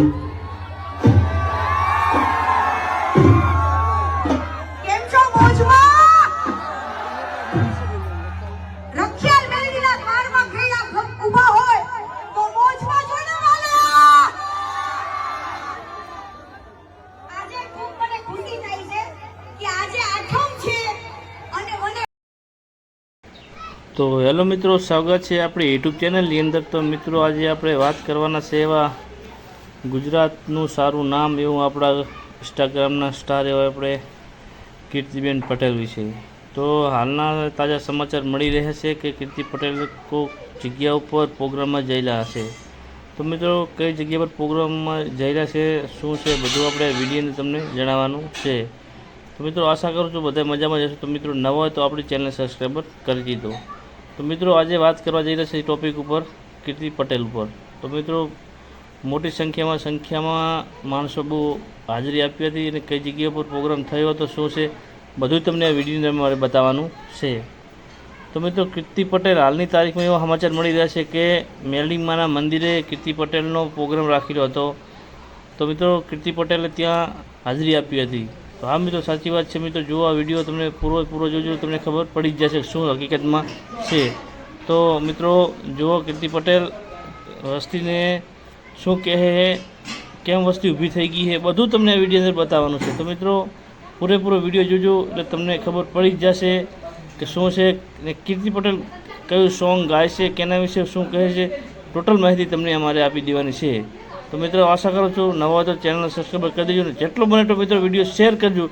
તો હેલો મિત્રો, સ્વાગત છે આપણી યુટ્યુબ ચેનલની અંદર। તો મિત્રો આજે આપણે વાત કરવાના છે એવા ગુજરાતનું સારું નામ એવું આપણા ઇન્સ્ટાગ્રામના સ્ટાર એવા આપણે કીર્તિબેન પટેલ વિશે। તો હાલના તાજા સમાચાર મળી રહ્યા છે કે કીર્તિ પટેલ કોઈ જગ્યા ઉપર પ્રોગ્રામમાં જયેલા હશે। તો મિત્રો કઈ જગ્યા પર પ્રોગ્રામમાં જયેલા છે, શું છે, બધું આપણે વિડીયોને તમને જણાવવાનું છે। તો મિત્રો આશા કરું છું બધા મજામાં જશો। તો મિત્રો નવા હોય તો આપણી ચેનલ સબસ્ક્રાઈબર કરી દીધો। તો મિત્રો આજે વાત કરવા જઈ રહ્યા છે ટોપિક ઉપર કીર્તિ પટેલ ઉપર। તો મિત્રો મોટી સંખ્યામાં માણસો બહુ હાજરી આપી હતી અને કઈ જગ્યા પર પ્રોગ્રામ થયો હતો, શું છે, બધું તમને આ વિડીયોને મારે બતાવવાનું છે। તો મિત્રો કીર્તિ પટેલ હાલની તારીખમાં એવા સમાચાર મળી રહ્યા છે કે મેરડીમાના મંદિરે કીર્તિ પટેલનો પ્રોગ્રામ રાખેલો હતો। તો મિત્રો કીર્તિ પટેલે ત્યાં હાજરી આપી હતી। તો હા મિત્રો સાચી વાત છે મિત્રો, જુઓ આ વિડીયો તમને પૂરો જોજો, તમને ખબર પડી જ જશે શું હકીકતમાં છે। તો મિત્રો જુઓ કીર્તિ પટેલ વસ્તીને શું કહે છે, કેમ વસ્તી ઊભી થઈ ગઈ છે, બધું તમને આ વિડીયો અંદર બતાવવાનું છે। તો મિત્રો પૂરેપૂરો વિડીયો જોજો એટલે તમને ખબર પડી જ જશે કે શું છે ને કીર્તિ પટેલ કયું સોંગ ગાય છે, કેના વિશે શું કહે છે, ટોટલ માહિતી તમને અમારે આપી દેવાની છે। તો મિત્રો આશા કરું છું નવા તો ચેનલ સબસ્ક્રાઈબ કરી દેજો ને જેટલો બને તો મિત્રો વિડીયો શેર કરજો,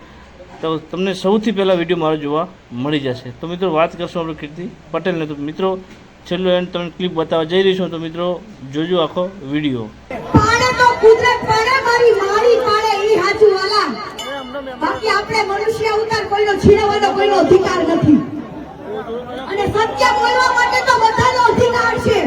તો તમને સૌથી પહેલાં વિડીયો મારો જોવા મળી જશે। તો મિત્રો વાત કરશું આપણે કીર્તિ પટેલને। તો મિત્રો છેલ્લો એન્ડ તમને ક્લિપ બતાવવા જઈ રહી છું, તો મિત્રો જોજો આખો વિડીયો। બાકી આપણે મનુષ્ય અવતાર કોઈનો છીનવવાનો કોઈનો અધિકાર નથી અને સત્ય બોલવા માટે તો બધાનો અધિકાર છે।